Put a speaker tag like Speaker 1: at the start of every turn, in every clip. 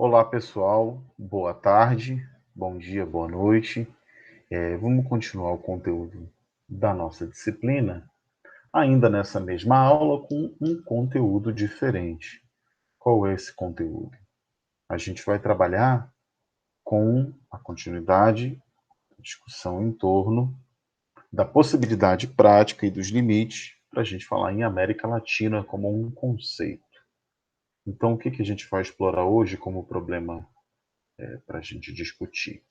Speaker 1: Olá, pessoal. Boa tarde, bom dia, boa noite. Vamos continuar o conteúdo da nossa disciplina, ainda nessa mesma aula, com um conteúdo diferente. Qual é esse conteúdo? A gente vai trabalhar com a continuidade, a discussão em torno da possibilidade prática e dos limites, para a gente falar em América Latina como um conceito. Então, o que a gente vai explorar hoje como problema para a gente discutir?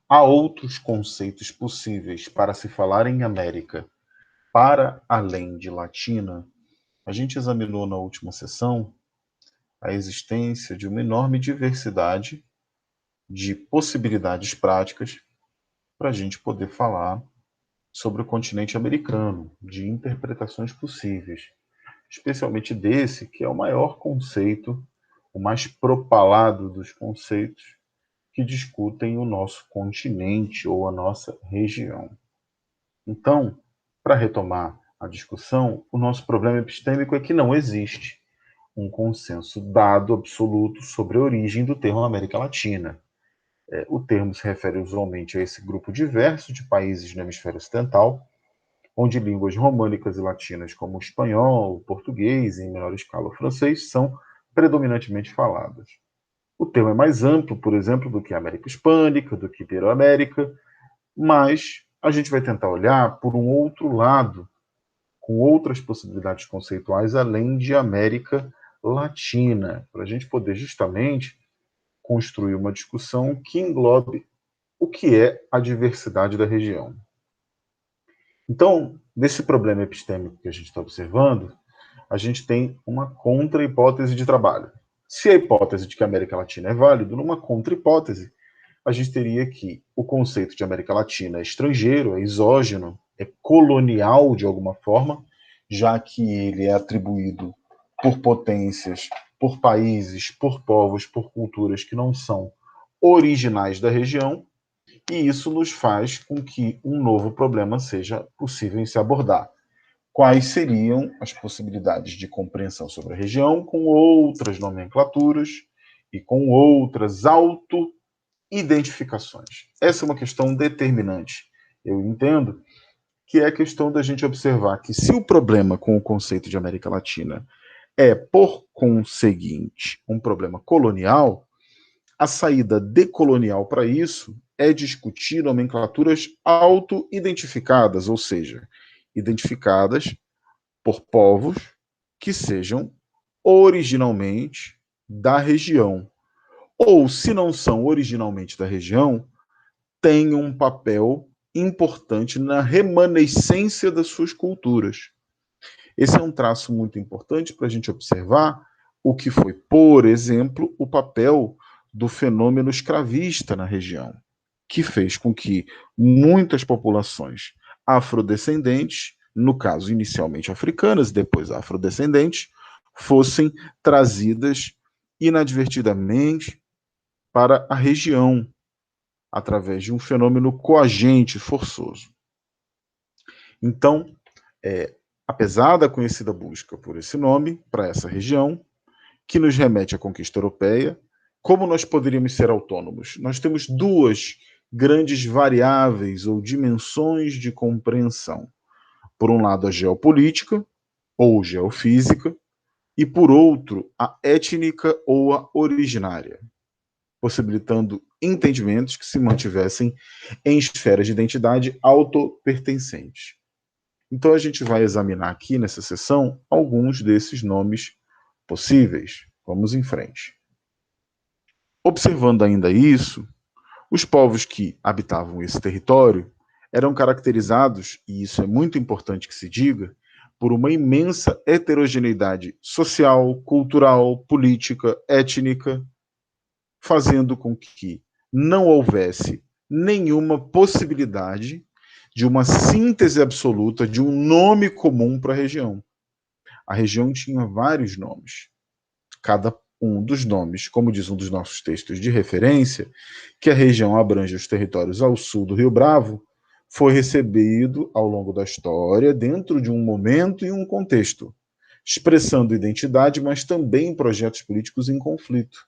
Speaker 1: Há outros conceitos possíveis para se falar em América para além de Latina? A gente examinou na última sessão a existência de uma enorme diversidade de possibilidades práticas para a gente poder falar sobre o continente americano, de interpretações possíveis, especialmente desse, que é o maior conceito, o mais propalado dos conceitos que discutem o nosso continente ou a nossa região. Então, para retomar a discussão, o nosso problema epistêmico é que não existe um consenso dado absoluto sobre a origem do termo América Latina. O termo se refere usualmente a esse grupo diverso de países no hemisfério ocidental, onde línguas românicas e latinas como o espanhol, o português e, em menor escala, o francês são predominantemente faladas. O termo é mais amplo, por exemplo, do que a América Hispânica, do que Ibero-América, mas a gente vai tentar olhar por um outro lado, com outras possibilidades conceituais além de América Latina, para a gente poder justamente construir uma discussão que englobe o que é a diversidade da região. Então, nesse problema epistêmico que a gente está observando, a gente tem uma contra-hipótese de trabalho. Se a hipótese de que a América Latina é válido, numa contra-hipótese, a gente teria que o conceito de América Latina é estrangeiro, é exógeno, é colonial de alguma forma, já que ele é atribuído por potências, por países, por povos, por culturas que não são originais da região, e isso nos faz com que um novo problema seja possível em se abordar. Quais seriam as possibilidades de compreensão sobre a região com outras nomenclaturas e com outras identificações. Essa é uma questão determinante. Eu entendo que é a questão da gente observar que se o problema com o conceito de América Latina é, por conseguinte, um problema colonial, a saída decolonial para isso é discutir nomenclaturas auto-identificadas, ou seja, identificadas por povos que sejam originalmente da região. Ou, se não são originalmente da região, têm um papel importante na remanescência das suas culturas. Esse é um traço muito importante para a gente observar o que foi, por exemplo, o papel do fenômeno escravista na região, que fez com que muitas populações afrodescendentes, no caso inicialmente africanas, depois afrodescendentes, fossem trazidas inadvertidamente para a região, através de um fenômeno coagente forçoso. Então, apesar da conhecida busca por esse nome, para essa região, que nos remete à conquista europeia, como nós poderíamos ser autônomos? Nós temos duas grandes variáveis ou dimensões de compreensão. Por um lado, a geopolítica, ou geofísica, e por outro, a étnica ou a originária, possibilitando entendimentos que se mantivessem em esferas de identidade autopertencentes. Então, a gente vai examinar aqui nessa sessão alguns desses nomes possíveis. Vamos em frente. Observando ainda isso, os povos que habitavam esse território eram caracterizados, e isso é muito importante que se diga, por uma imensa heterogeneidade social, cultural, política, étnica, fazendo com que não houvesse nenhuma possibilidade de uma síntese absoluta de um nome comum para a região. A região tinha vários nomes. Cada um dos nomes, como diz um dos nossos textos de referência, que a região abrange os territórios ao sul do Rio Bravo, foi recebido ao longo da história dentro de um momento e um contexto, expressando identidade, mas também projetos políticos em conflito.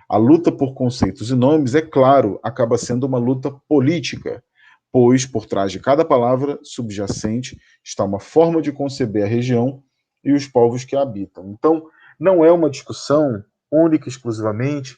Speaker 1: A luta por conceitos e nomes, é claro, acaba sendo uma luta política, pois por trás de cada palavra subjacente está uma forma de conceber a região e os povos que a habitam. Então, não é uma discussão única e exclusivamente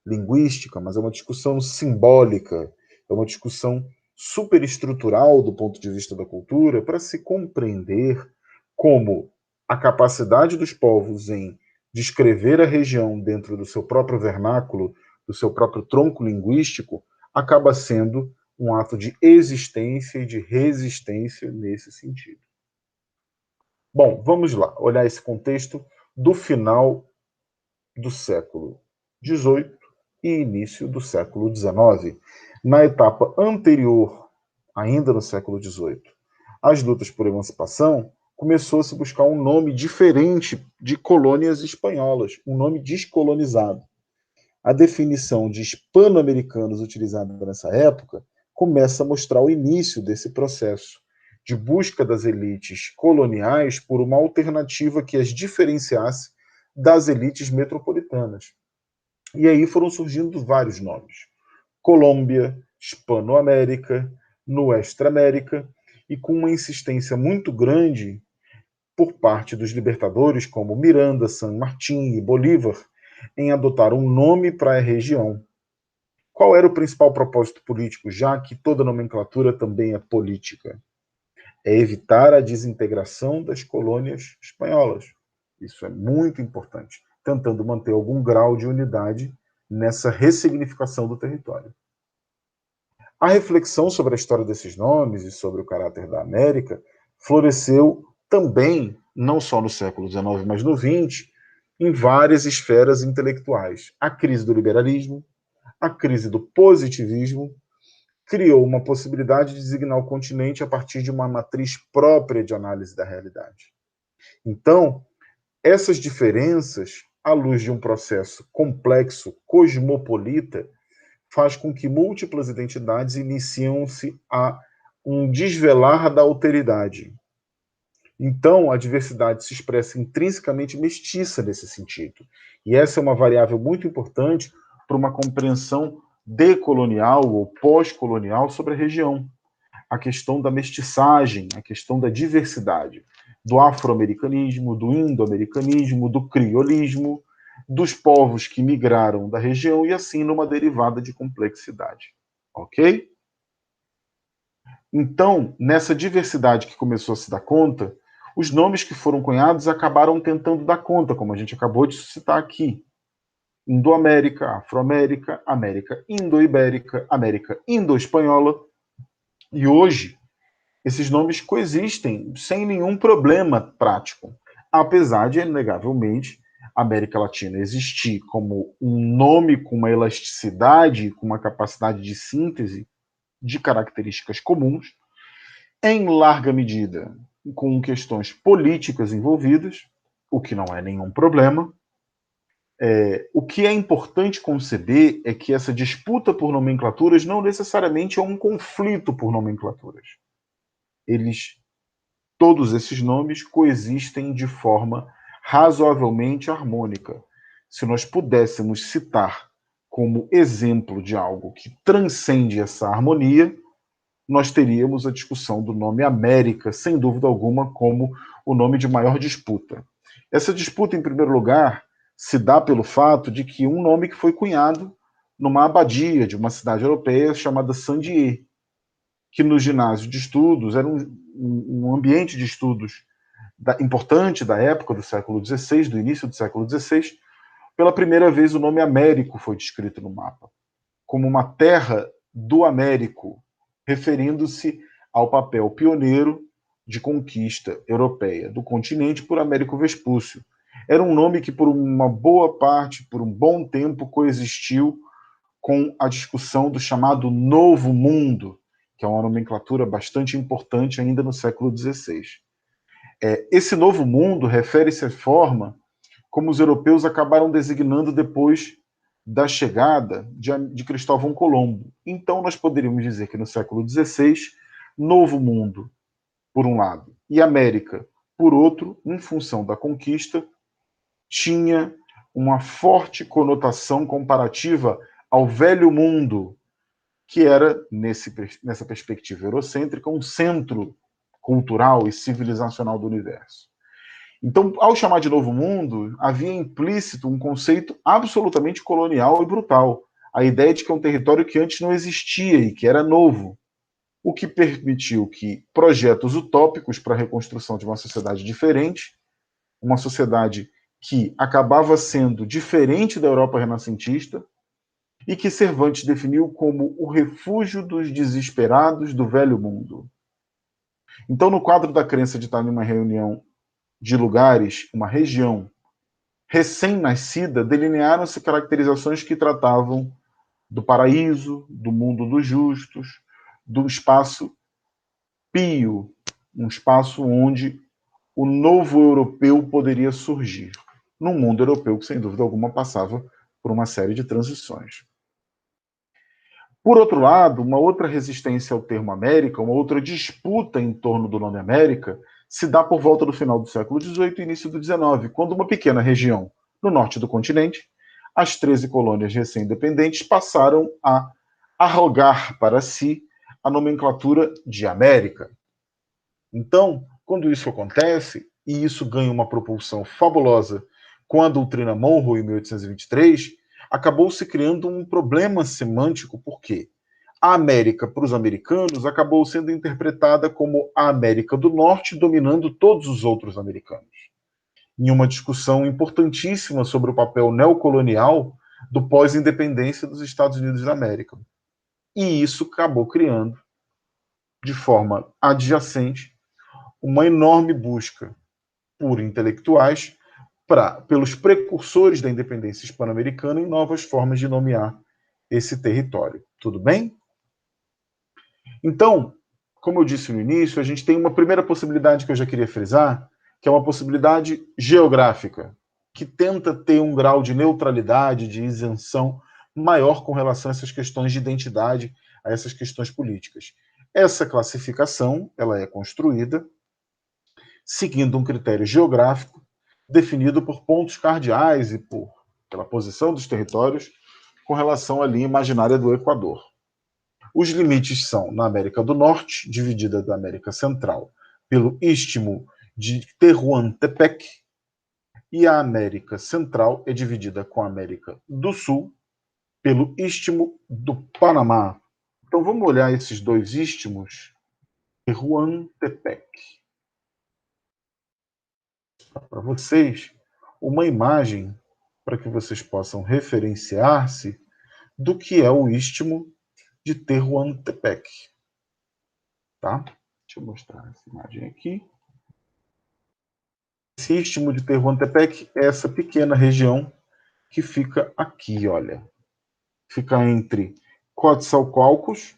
Speaker 1: linguística, mas é uma discussão simbólica, é uma discussão superestrutural do ponto de vista da cultura para se compreender como a capacidade dos povos em descrever a região dentro do seu próprio vernáculo, do seu próprio tronco linguístico, acaba sendo um ato de existência e de resistência nesse sentido. Bom, vamos lá, olhar esse contexto do final do século XVIII e início do século XIX. Na etapa anterior, ainda no século XVIII, às lutas por emancipação, começou a se buscar um nome diferente de colônias espanholas, um nome descolonizado. A definição de hispano-americanos utilizada nessa época começa a mostrar o início desse processo de busca das elites coloniais por uma alternativa que as diferenciasse das elites metropolitanas. E aí foram surgindo vários nomes. Colômbia, Hispano-América, Nuestra América, e com uma insistência muito grande por parte dos libertadores, como Miranda, San Martín e Bolívar, em adotar um nome para a região. Qual era o principal propósito político, já que toda nomenclatura também é política? É evitar a desintegração das colônias espanholas. Isso é muito importante, tentando manter algum grau de unidade nessa ressignificação do território. A reflexão sobre a história desses nomes e sobre o caráter da América floresceu também, não só no século XIX, mas no XX, em várias esferas intelectuais. A crise do liberalismo, a crise do positivismo, criou uma possibilidade de designar o continente a partir de uma matriz própria de análise da realidade. Então, essas diferenças, à luz de um processo complexo, cosmopolita, faz com que múltiplas identidades iniciam-se a um desvelar da alteridade. Então, a diversidade se expressa intrinsecamente mestiça nesse sentido. E essa é uma variável muito importante para uma compreensão decolonial ou pós-colonial sobre a região. A questão da mestiçagem, a questão da diversidade, do afro-americanismo, do indo-americanismo, do criolismo, dos povos que migraram da região e assim numa derivada de complexidade. Ok? Então, nessa diversidade que começou a se dar conta, os nomes que foram cunhados acabaram tentando dar conta, como a gente acabou de citar aqui. Indo-América, Afro-América, América Indo-Ibérica, América Indo-Espanhola. E hoje, esses nomes coexistem sem nenhum problema prático, apesar de, inegavelmente, a América Latina existir como um nome com uma elasticidade, com uma capacidade de síntese de características comuns, em larga medida com questões políticas envolvidas, o que não é nenhum problema. O que é importante conceber é que essa disputa por nomenclaturas não necessariamente é um conflito por nomenclaturas. Todos esses nomes coexistem de forma razoavelmente harmônica. Se nós pudéssemos citar como exemplo de algo que transcende essa harmonia, nós teríamos a discussão do nome América, sem dúvida alguma, como o nome de maior disputa. Essa disputa, em primeiro lugar, se dá pelo fato de que um nome que foi cunhado numa abadia de uma cidade europeia chamada Saint-Dié, que no ginásio de estudos era um ambiente de estudos importante da época do século XVI, do início do século XVI. Pela primeira vez o nome Américo foi descrito no mapa, como uma terra do Américo, referindo-se ao papel pioneiro de conquista europeia do continente por Américo Vespúcio. Era um nome que, por uma boa parte, por um bom tempo, coexistiu com a discussão do chamado Novo Mundo, que é uma nomenclatura bastante importante ainda no século XVI. Esse Novo Mundo refere-se à forma como os europeus acabaram designando depois da chegada de Cristóvão Colombo. Então, nós poderíamos dizer que no século XVI, Novo Mundo, por um lado, e América, por outro, em função da conquista, tinha uma forte conotação comparativa ao velho mundo, que era, nessa perspectiva eurocêntrica, um centro cultural e civilizacional do universo. Então, ao chamar de Novo Mundo, havia implícito um conceito absolutamente colonial e brutal. A ideia de que é um território que antes não existia e que era novo, o que permitiu que projetos utópicos para a reconstrução de uma sociedade diferente, uma sociedade que acabava sendo diferente da Europa renascentista, e que Cervantes definiu como o refúgio dos desesperados do velho mundo. Então, no quadro da crença de estar em uma reunião de lugares, uma região recém-nascida, delinearam-se caracterizações que tratavam do paraíso, do mundo dos justos, do espaço pio, um espaço onde o novo europeu poderia surgir, num mundo europeu que, sem dúvida alguma, passava por uma série de transições. Por outro lado, uma outra resistência ao termo América, uma outra disputa em torno do nome América, se dá por volta do final do século XVIII e início do XIX, quando uma pequena região no norte do continente, as 13 colônias recém-independentes passaram a arrogar para si a nomenclatura de América. Então, quando isso acontece, e isso ganha uma propulsão fabulosa com a doutrina Monroe em 1823, acabou se criando um problema semântico, porque a América, para os americanos, acabou sendo interpretada como a América do Norte dominando todos os outros americanos. Em uma discussão importantíssima sobre o papel neocolonial do pós-independência dos Estados Unidos da América. E isso acabou criando, de forma adjacente, uma enorme busca por intelectuais pelos precursores da independência hispano-americana em novas formas de nomear esse território. Tudo bem? Então, como eu disse no início, a gente tem uma primeira possibilidade que eu já queria frisar, que é uma possibilidade geográfica, que tenta ter um grau de neutralidade, de isenção maior com relação a essas questões de identidade, a essas questões políticas. Essa classificação, ela é construída seguindo um critério geográfico definido por pontos cardeais e pela posição dos territórios com relação à linha imaginária do Equador. Os limites são, na América do Norte, dividida da América Central pelo Istmo de Tehuantepec, e a América Central é dividida com a América do Sul pelo Istmo do Panamá. Então vamos olhar esses dois istmos. Tehuantepec. Para vocês uma imagem para que vocês possam referenciar-se do que é o Istmo de Tehuantepec. Tá? Deixa eu mostrar essa imagem aqui. Esse Istmo de Tehuantepec é essa pequena região que fica aqui, olha. Fica entre Coatzacoalcos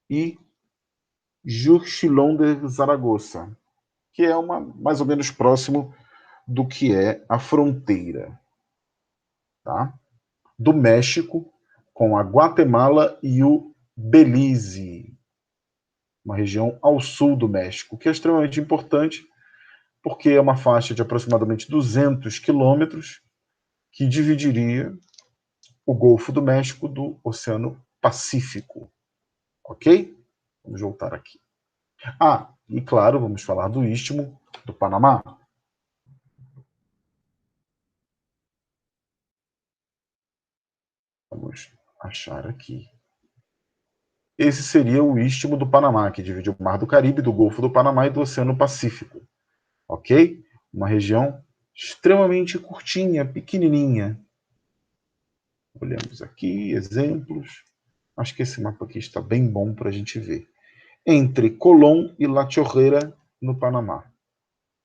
Speaker 1: e Juchilón de Zaragoza, que é mais ou menos próximo do que é a fronteira, tá? Do México com a Guatemala e o Belize, uma região ao sul do México, que é extremamente importante porque é uma faixa de aproximadamente 200 quilômetros que dividiria o Golfo do México do Oceano Pacífico. Ok? Vamos voltar aqui. E claro, vamos falar do Istmo do Panamá. Vamos achar aqui. Esse seria o Istmo do Panamá, que divide o Mar do Caribe, do Golfo do Panamá e do Oceano Pacífico. Ok? Uma região extremamente curtinha, pequenininha. Olhamos aqui, exemplos. Acho que esse mapa aqui está bem bom para a gente ver. Entre Colón e La Chorrera, no Panamá.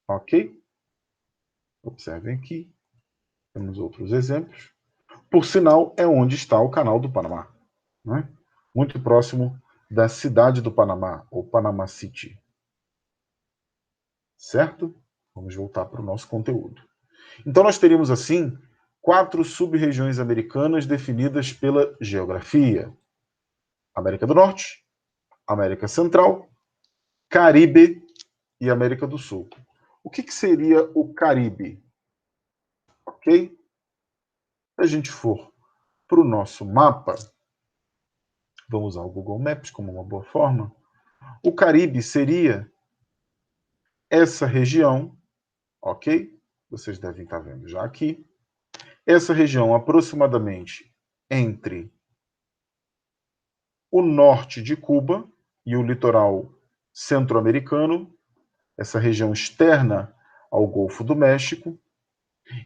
Speaker 1: Ok? Observem aqui. Temos outros exemplos. Por sinal, é onde está o Canal do Panamá. Né? Muito próximo da cidade do Panamá, ou Panama City. Certo? Vamos voltar para o nosso conteúdo. Então, nós teríamos, assim, 4 sub-regiões americanas definidas pela geografia. América do Norte, América Central, Caribe e América do Sul. O que seria o Caribe? Ok? Se a gente for para o nosso mapa, vamos usar o Google Maps como uma boa forma, o Caribe seria essa região, ok? Vocês devem estar vendo já aqui. Essa região aproximadamente entre o norte de Cuba e o litoral centro-americano, essa região externa ao Golfo do México,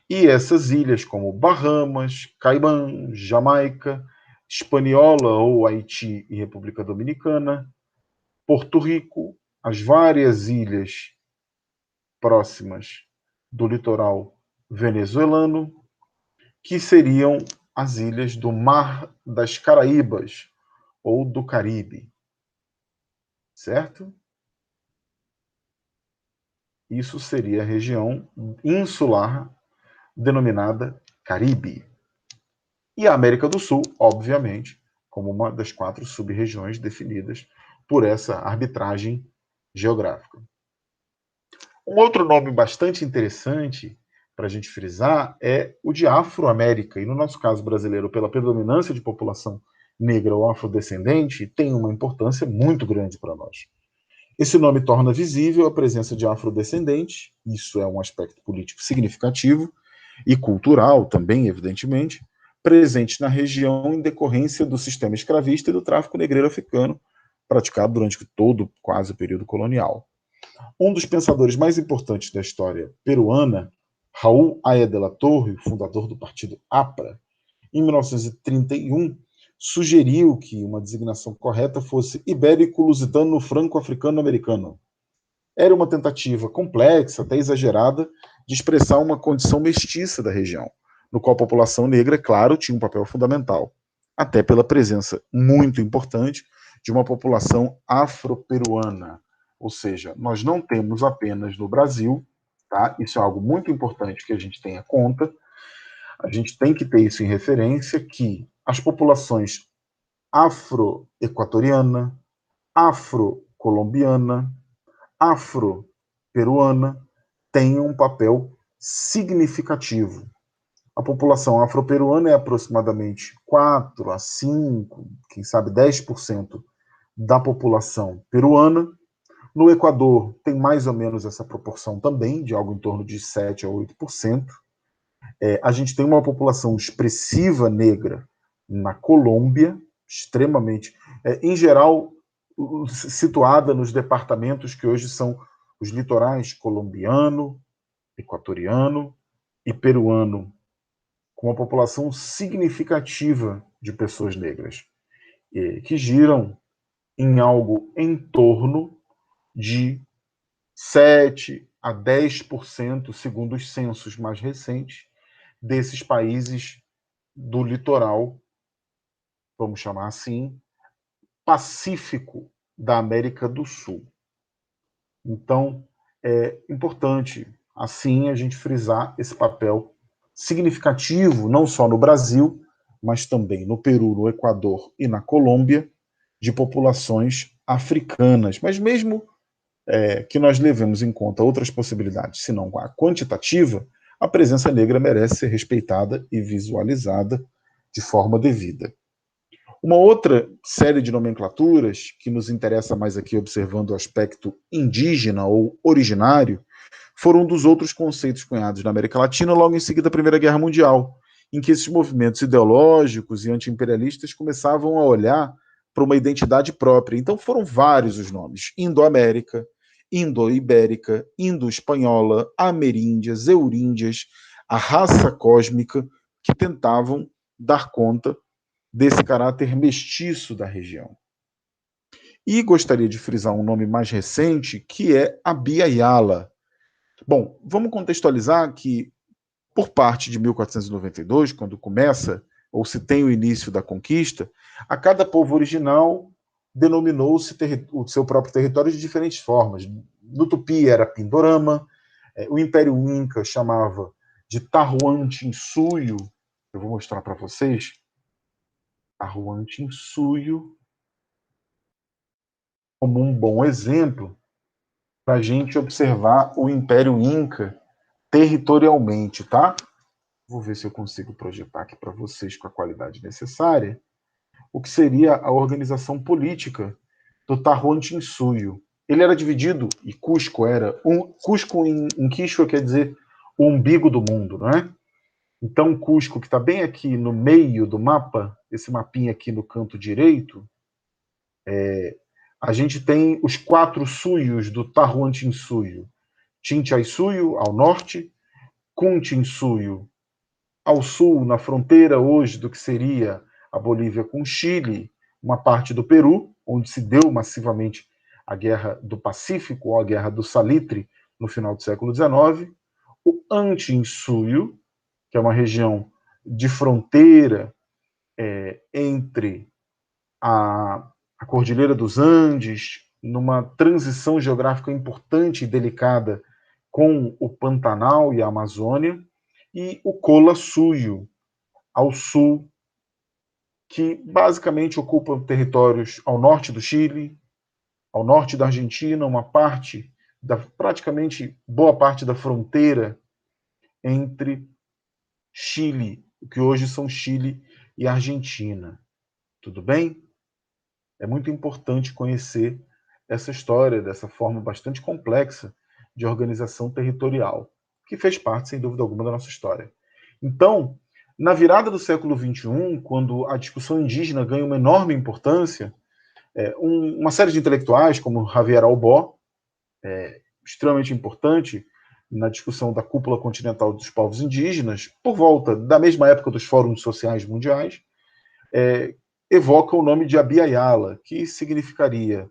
Speaker 1: e essas ilhas como Bahamas, Caimã, Jamaica, Hispaniola ou Haiti e República Dominicana, Porto Rico, as várias ilhas próximas do litoral venezuelano, que seriam as ilhas do Mar das Caraíbas ou do Caribe, certo? Isso seria a região insular denominada Caribe. E a América do Sul, obviamente, como uma das 4 sub-regiões definidas por essa arbitragem geográfica. Um outro nome bastante interessante para a gente frisar é o de Afro-América, e no nosso caso brasileiro, pela predominância de população negra ou afrodescendente, tem uma importância muito grande para nós. Esse nome torna visível a presença de afrodescendentes, isso é um aspecto político significativo, e cultural também, evidentemente, presente na região em decorrência do sistema escravista e do tráfico negreiro africano, praticado durante todo quase o período colonial. Um dos pensadores mais importantes da história peruana, Raul Aya de la Torre, fundador do partido APRA, em 1931, sugeriu que uma designação correta fosse ibérico-lusitano-franco-africano-americano. Era uma tentativa complexa, até exagerada, de expressar uma condição mestiça da região, no qual a população negra, claro, tinha um papel fundamental, até pela presença muito importante de uma população afro-peruana. Ou seja, nós não temos apenas no Brasil, tá? Isso é algo muito importante que a gente tenha conta, a gente tem que ter isso em referência, que as populações afro-equatoriana, afro-colombiana, afro-peruana têm um papel significativo. A população afro-peruana é aproximadamente 4 a 5, quem sabe 10% da população peruana. No Equador tem mais ou menos essa proporção também, de algo em torno de 7 a 8%. A gente tem uma população expressiva negra na Colômbia, extremamente, em geral, situada nos departamentos que hoje são os litorais colombiano, equatoriano e peruano, com uma população significativa de pessoas negras, que giram em algo em torno de 7 a 10%, segundo os censos mais recentes, desses países do litoral, vamos chamar assim, pacífico da América do Sul. Então, é importante, assim, a gente frisar esse papel significativo, não só no Brasil, mas também no Peru, no Equador e na Colômbia, de populações africanas. Mas mesmo que nós levemos em conta outras possibilidades, senão a quantitativa, a presença negra merece ser respeitada e visualizada de forma devida. Uma outra série de nomenclaturas que nos interessa mais aqui observando o aspecto indígena ou originário foram um dos outros conceitos cunhados na América Latina logo em seguida da Primeira Guerra Mundial, em que esses movimentos ideológicos e anti-imperialistas começavam a olhar para uma identidade própria. Então foram vários os nomes: Indo-América, Indo-Ibérica, Indo-Espanhola, Ameríndias, Euríndias, a raça cósmica, que tentavam dar conta desse caráter mestiço da região. E gostaria de frisar um nome mais recente, que é Abya Yala. Bom, vamos contextualizar que, por parte de 1492, quando começa, ou se tem o início da conquista, a cada povo original denominou o seu próprio território de diferentes formas. No Tupi era Pindorama, o Império Inca chamava de Tahuantinsuyo, eu vou mostrar para vocês, Tahuantinsuyo, como um bom exemplo para a gente observar o Império Inca territorialmente, tá? Vou ver se eu consigo projetar aqui para vocês com a qualidade necessária, o que seria a organização política do Tahuantinsuyo. Ele era dividido, e Cusco era, Cusco em Quichua quer dizer o umbigo do mundo, não é? Então, Cusco, que está bem aqui no meio do mapa, esse mapinha aqui no canto direito, a gente tem os 4 suyos do Tahuantinsuyo. Chinchaysuyo, ao norte, Cuntinsuyo, ao sul, na fronteira hoje do que seria a Bolívia com o Chile, uma parte do Peru, onde se deu massivamente a Guerra do Pacífico, ou a Guerra do Salitre, no final do século XIX, o Antinsuyo, que é uma região de fronteira entre a Cordilheira dos Andes, numa transição geográfica importante e delicada com o Pantanal e a Amazônia, e o Cola-Suyo, ao sul, que basicamente ocupa territórios ao norte do Chile, ao norte da Argentina, uma parte, praticamente boa parte da fronteira entre Chile, o que hoje são Chile e Argentina. Tudo bem? É muito importante conhecer essa história dessa forma bastante complexa de organização territorial, que fez parte, sem dúvida alguma, da nossa história. Então, na virada do século XXI, quando a discussão indígena ganha uma enorme importância, uma série de intelectuais, como Javier Albó, extremamente importante na discussão da cúpula continental dos povos indígenas, por volta da mesma época dos fóruns sociais mundiais, evoca o nome de Abiyala, que significaria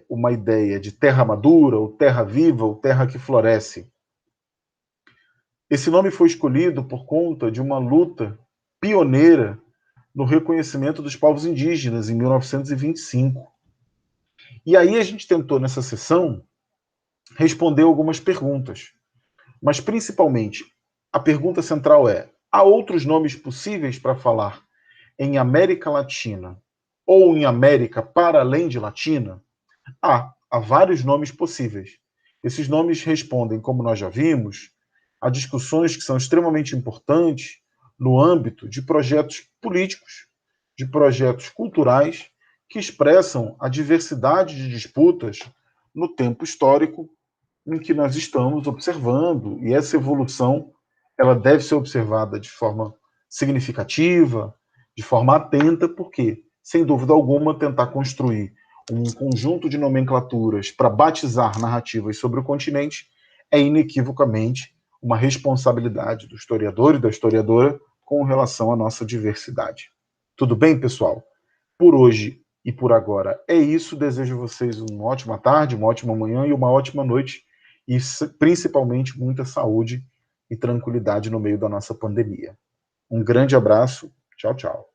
Speaker 1: uma ideia de terra madura, ou terra viva, ou terra que floresce. Esse nome foi escolhido por conta de uma luta pioneira no reconhecimento dos povos indígenas, em 1925. E aí a gente tentou, nessa sessão, responder algumas perguntas. Mas, principalmente, a pergunta central é: há outros nomes possíveis para falar em América Latina ou em América para além de Latina? Há vários nomes possíveis. Esses nomes respondem, como nós já vimos, a discussões que são extremamente importantes no âmbito de projetos políticos, de projetos culturais, que expressam a diversidade de disputas no tempo histórico em que nós estamos observando, e essa evolução ela deve ser observada de forma significativa, de forma atenta, porque, sem dúvida alguma, tentar construir um conjunto de nomenclaturas para batizar narrativas sobre o continente é inequivocamente uma responsabilidade do historiador e da historiadora com relação à nossa diversidade. Tudo bem, pessoal? Por hoje e por agora é isso. Desejo a vocês uma ótima tarde, uma ótima manhã e uma ótima noite, e principalmente muita saúde e tranquilidade no meio da nossa pandemia. Um grande abraço. Tchau, tchau.